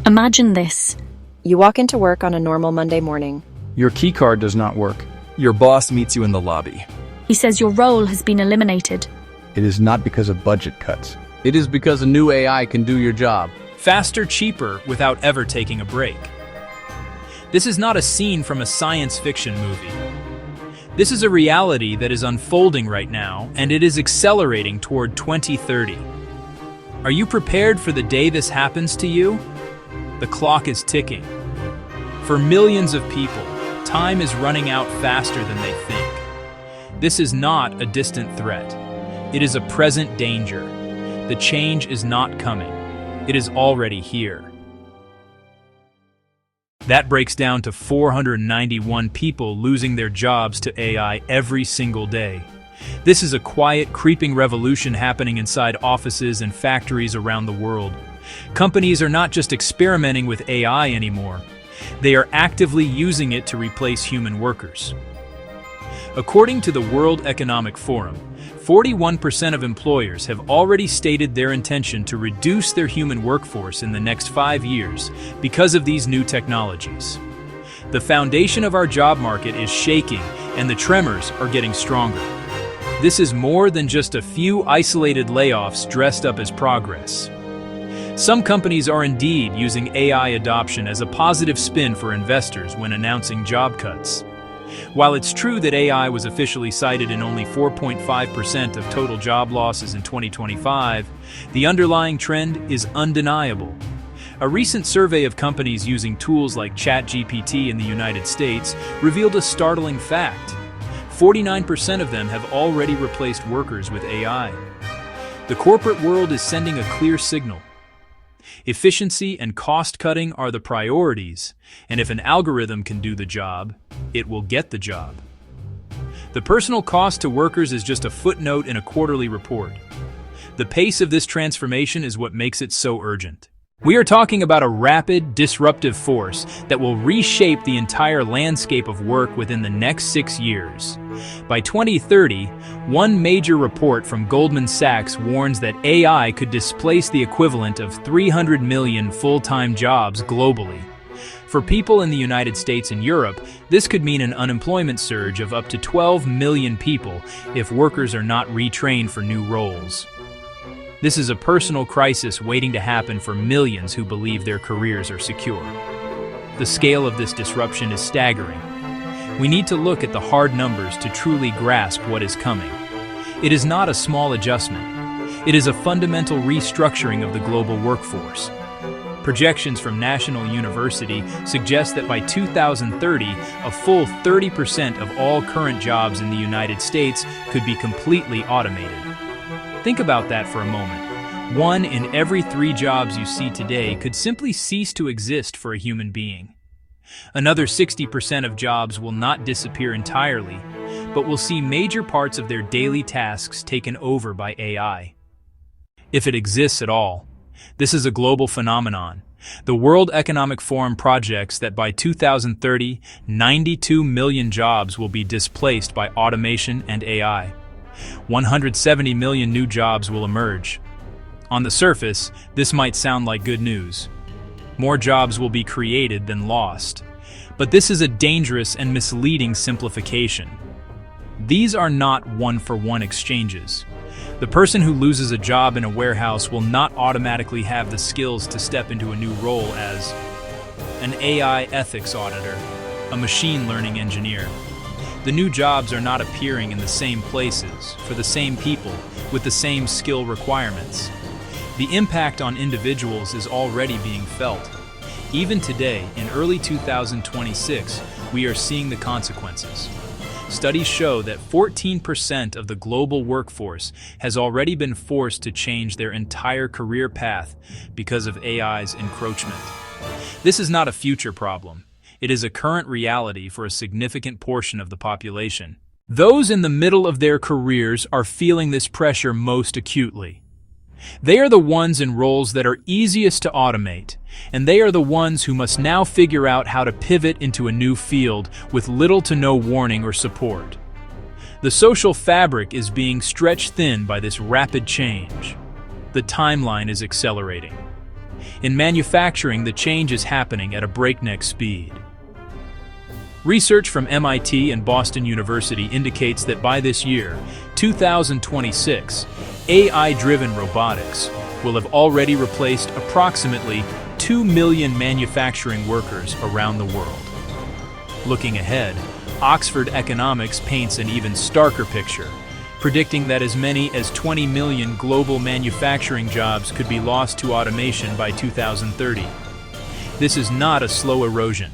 Imagine this. You walk into work on a normal Monday morning. Your keycard does not work. Your boss meets you in the lobby. He says your role has been eliminated. It is not because of budget cuts. It is because a new AI can do your job. Faster, cheaper, without ever taking a break. This is not a scene from a science fiction movie. This is a reality that is unfolding right now, and it is accelerating toward 2030. Are you prepared for the day this happens to you? The clock is ticking. For millions of people, time is running out faster than they think. This is not a distant threat. It is a present danger. The change is not coming. It is already here. That breaks down to 491 people losing their jobs to AI every single day. This is a quiet, creeping revolution happening inside offices and factories around the world. Companies are not just experimenting with AI anymore. They are actively using it to replace human workers. According to the World Economic Forum, 41% of employers have already stated their intention to reduce their human workforce in the next 5 years because of these new technologies. The foundation of our job market is shaking, and the tremors are getting stronger. This is more than just a few isolated layoffs dressed up as progress. Some companies are indeed using AI adoption as a positive spin for investors when announcing job cuts. While it's true that AI was officially cited in only 4.5% of total job losses in 2025, the underlying trend is undeniable. A recent survey of companies using tools like ChatGPT in the United States revealed a startling fact. 49% of them have already replaced workers with AI. The corporate world is sending a clear signal. Efficiency and cost-cutting are the priorities, and if an algorithm can do the job, it will get the job. The personal cost to workers is just a footnote in a quarterly report. The pace of this transformation is what makes it so urgent. We are talking about a rapid, disruptive force that will reshape the entire landscape of work within the next 6 years. By 2030, one major report from Goldman Sachs warns that AI could displace the equivalent of 300 million full-time jobs globally. For people in the United States and Europe, this could mean an unemployment surge of up to 12 million people if workers are not retrained for new roles. This is a personal crisis waiting to happen for millions who believe their careers are secure. The scale of this disruption is staggering. We need to look at the hard numbers to truly grasp what is coming. It is not a small adjustment. It is a fundamental restructuring of the global workforce. Projections from National University suggest that by 2030, a full 30% of all current jobs in the United States could be completely automated. Think about that for a moment. 1 in every 3 jobs you see today could simply cease to exist for a human being. Another 60% of jobs will not disappear entirely, but will see major parts of their daily tasks taken over by AI. If it exists at all, this is a global phenomenon. The World Economic Forum projects that by 2030, 92 million jobs will be displaced by automation and AI. 170 million new jobs will emerge. On the surface, this might sound like good news. More jobs will be created than lost. But this is a dangerous and misleading simplification. These are not one-for-one exchanges. The person who loses a job in a warehouse will not automatically have the skills to step into a new role as an AI ethics auditor, a machine learning engineer. The new jobs are not appearing in the same places, for the same people, with the same skill requirements. The impact on individuals is already being felt. Even today, in early 2026, we are seeing the consequences. Studies show that 14% of the global workforce has already been forced to change their entire career path because of AI's encroachment. This is not a future problem. It is a current reality for a significant portion of the population. Those in the middle of their careers are feeling this pressure most acutely. They are the ones in roles that are easiest to automate, and they are the ones who must now figure out how to pivot into a new field with little to no warning or support. The social fabric is being stretched thin by this rapid change. The timeline is accelerating. In manufacturing, the change is happening at a breakneck speed. Research from MIT and Boston University indicates that by this year, 2026, AI-driven robotics will have already replaced approximately 2 million manufacturing workers around the world. Looking ahead, Oxford Economics paints an even starker picture, predicting that as many as 20 million global manufacturing jobs could be lost to automation by 2030. This is not a slow erosion.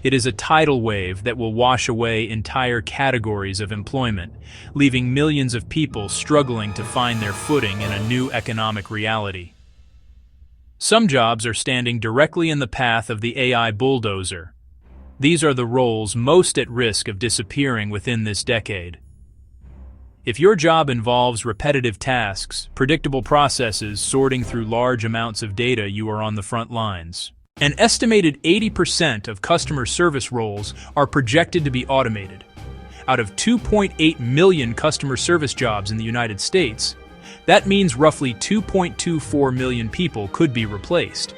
It is a tidal wave that will wash away entire categories of employment, leaving millions of people struggling to find their footing in a new economic reality. Some jobs are standing directly in the path of the AI bulldozer. These are the roles most at risk of disappearing within this decade. If your job involves repetitive tasks, predictable processes, sorting through large amounts of data, you are on the front lines. An estimated 80% of customer service roles are projected to be automated. Out of 2.8 million customer service jobs in the United States, that means roughly 2.24 million people could be replaced.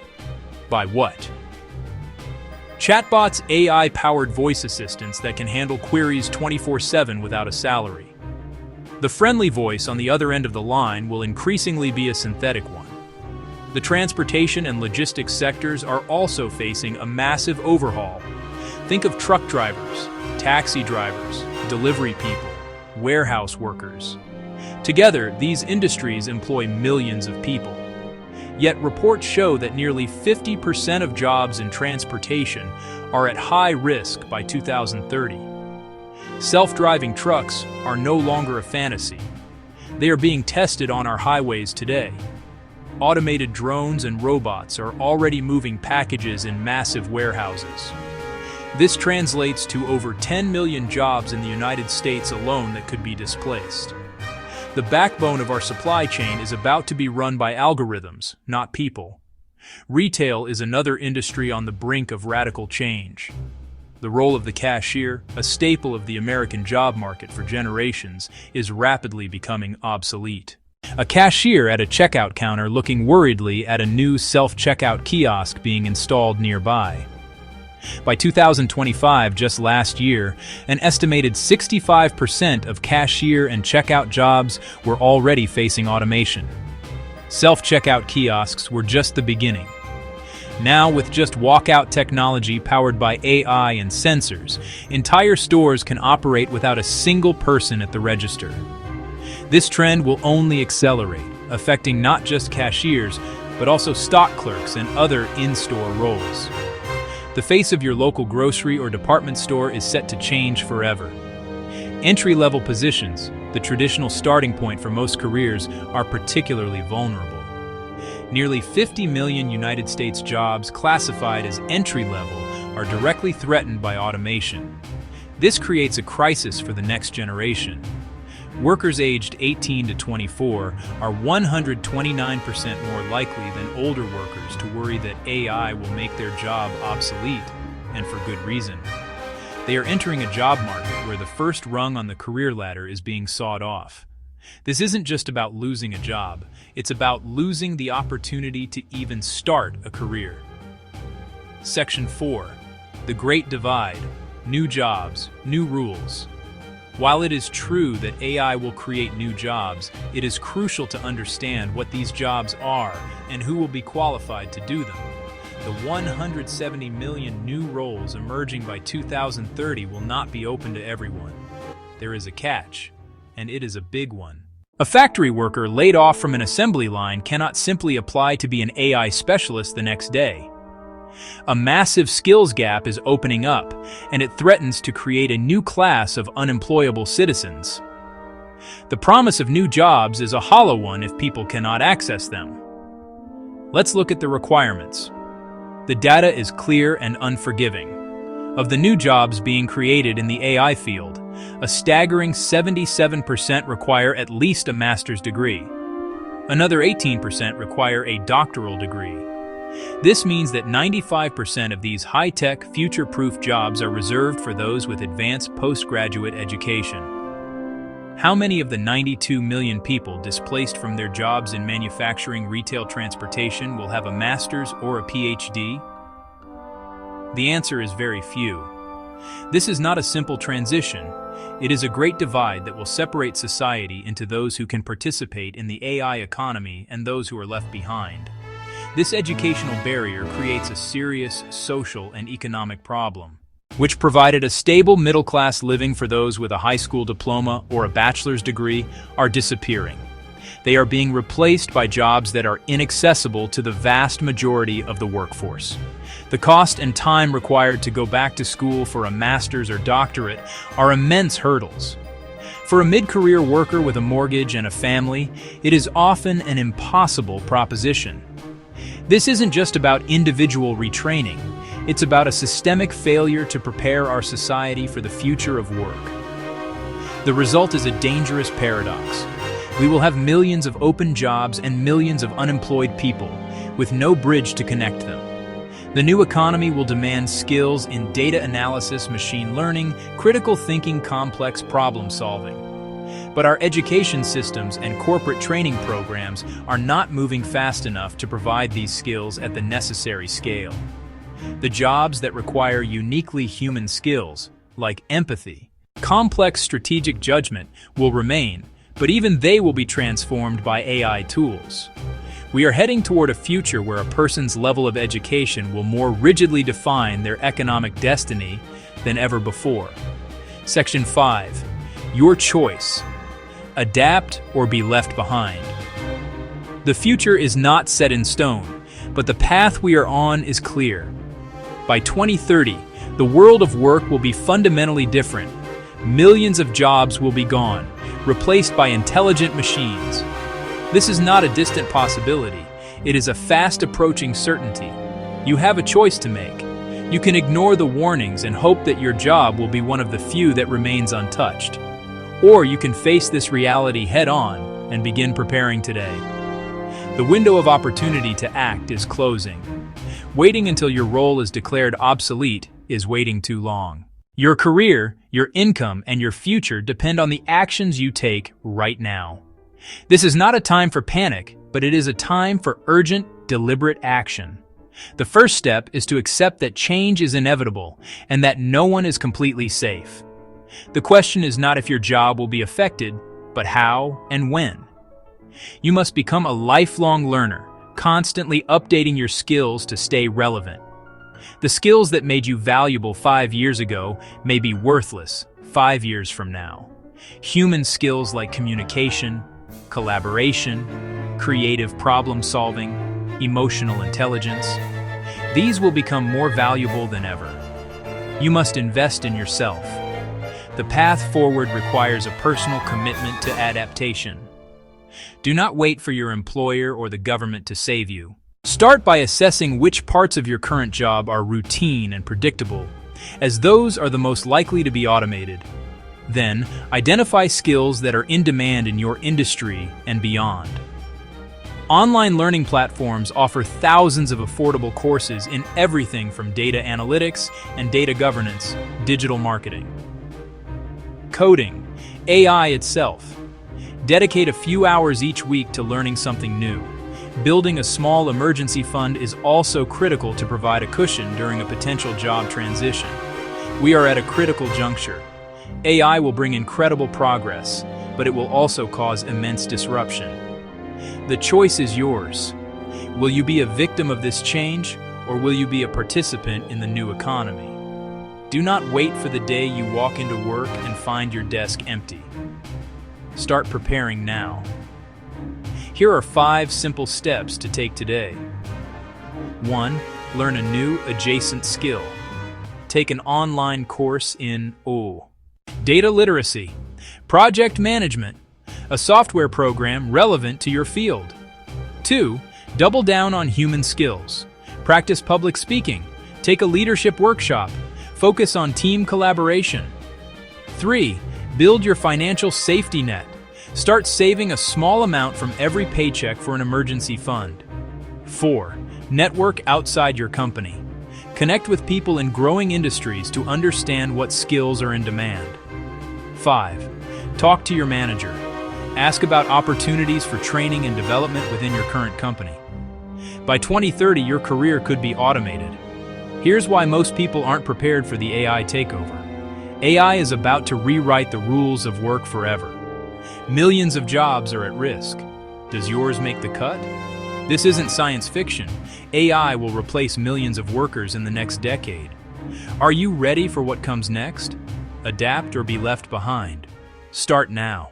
By what? Chatbots, AI-powered voice assistants that can handle queries 24/7 without a salary. The friendly voice on the other end of the line will increasingly be a synthetic one. The transportation and logistics sectors are also facing a massive overhaul. Think of truck drivers, taxi drivers, delivery people, warehouse workers. Together, these industries employ millions of people. Yet reports show that nearly 50% of jobs in transportation are at high risk by 2030. Self-driving trucks are no longer a fantasy. They are being tested on our highways today. Automated drones and robots are already moving packages in massive warehouses. This translates to over 10 million jobs in the United States alone that could be displaced. The backbone of our supply chain is about to be run by algorithms, not people. Retail is another industry on the brink of radical change. The role of the cashier, a staple of the American job market for generations, is rapidly becoming obsolete. A cashier at a checkout counter looking worriedly at a new self-checkout kiosk being installed nearby. By 2025, just last year, an estimated 65% of cashier and checkout jobs were already facing automation. Self-checkout kiosks were just the beginning. Now, with just walkout technology powered by AI and sensors, entire stores can operate without a single person at the register. This trend will only accelerate, affecting not just cashiers, but also stock clerks and other in-store roles. The face of your local grocery or department store is set to change forever. Entry-level positions, the traditional starting point for most careers, are particularly vulnerable. Nearly 50 million United States jobs classified as entry-level are directly threatened by automation. This creates a crisis for the next generation. Workers aged 18 to 24 are 129% more likely than older workers to worry that AI will make their job obsolete, and for good reason. They are entering a job market where the first rung on the career ladder is being sawed off. This isn't just about losing a job, it's about losing the opportunity to even start a career. Section 4. The Great Divide. New jobs, new rules. While it is true that AI will create new jobs, it is crucial to understand what these jobs are and who will be qualified to do them. The 170 million new roles emerging by 2030 will not be open to everyone. There is a catch, and it is a big one. A factory worker laid off from an assembly line cannot simply apply to be an AI specialist the next day. A massive skills gap is opening up, and it threatens to create a new class of unemployable citizens. The promise of new jobs is a hollow one if people cannot access them. Let's look at the requirements. The data is clear and unforgiving. Of the new jobs being created in the AI field, a staggering 77% require at least a master's degree. Another 18% require a doctoral degree. This means that 95% of these high-tech, future-proof jobs are reserved for those with advanced postgraduate education. How many of the 92 million people displaced from their jobs in manufacturing, retail, transportation will have a master's or a PhD? The answer is very few. This is not a simple transition. It is a great divide that will separate society into those who can participate in the AI economy and those who are left behind. This educational barrier creates a serious social and economic problem, which provided a stable middle-class living for those with a high school diploma or a bachelor's degree are disappearing. They are being replaced by jobs that are inaccessible to the vast majority of the workforce. The cost and time required to go back to school for a master's or doctorate are immense hurdles. For a mid-career worker with a mortgage and a family, it is often an impossible proposition. This isn't just about individual retraining. It's about a systemic failure to prepare our society for the future of work. The result is a dangerous paradox. We will have millions of open jobs and millions of unemployed people, with no bridge to connect them. The new economy will demand skills in data analysis, machine learning, critical thinking, complex problem solving. But our education systems and corporate training programs are not moving fast enough to provide these skills at the necessary scale. The jobs that require uniquely human skills, like empathy, complex strategic judgment, will remain, but even they will be transformed by AI tools. We are heading toward a future where a person's level of education will more rigidly define their economic destiny than ever before. Section 5. Your choice. Adapt or be left behind. The future is not set in stone, but the path we are on is clear. By 2030, the world of work will be fundamentally different. Millions of jobs will be gone, replaced by intelligent machines. This is not a distant possibility. It is a fast-approaching certainty. You have a choice to make. You can ignore the warnings and hope that your job will be one of the few that remains untouched. Or you can face this reality head-on and begin preparing today. The window of opportunity to act is closing. Waiting until your role is declared obsolete is waiting too long. Your career, your income, and your future depend on the actions you take right now. This is not a time for panic, but it is a time for urgent, deliberate action. The first step is to accept that change is inevitable and that no one is completely safe. The question is not if your job will be affected, but how and when. You must become a lifelong learner, constantly updating your skills to stay relevant. The skills that made you valuable 5 years ago may be worthless 5 years from now. Human skills like communication, collaboration, creative problem solving, emotional intelligence, these will become more valuable than ever. You must invest in yourself. The path forward requires a personal commitment to adaptation. Do not wait for your employer or the government to save you. Start by assessing which parts of your current job are routine and predictable, as those are the most likely to be automated. Then, identify skills that are in demand in your industry and beyond. Online learning platforms offer thousands of affordable courses in everything from data analytics and data governance, digital marketing, coding, AI itself. Dedicate a few hours each week to learning something new. Building a small emergency fund is also critical to provide a cushion during a potential job transition. We are at a critical juncture. AI will bring incredible progress, but it will also cause immense disruption. The choice is yours. Will you be a victim of this change, or will you be a participant in the new economy? Do not wait for the day you walk into work and find your desk empty. Start preparing now. Here are 5 simple steps to take today. 1. Learn a new adjacent skill. Take an online course in data literacy, project management, a software program relevant to your field. 2. Double down on human skills. Practice public speaking. Take a leadership workshop. Focus on team collaboration. 3. Build your financial safety net. Start saving a small amount from every paycheck for an emergency fund. 4. Network outside your company. Connect with people in growing industries to understand what skills are in demand. 5. Talk to your manager. Ask about opportunities for training and development within your current company. By 2030, your career could be automated. Here's why most people aren't prepared for the AI takeover. AI is about to rewrite the rules of work forever. Millions of jobs are at risk. Does yours make the cut? This isn't science fiction. AI will replace millions of workers in the next decade. Are you ready for what comes next? Adapt or be left behind. Start now.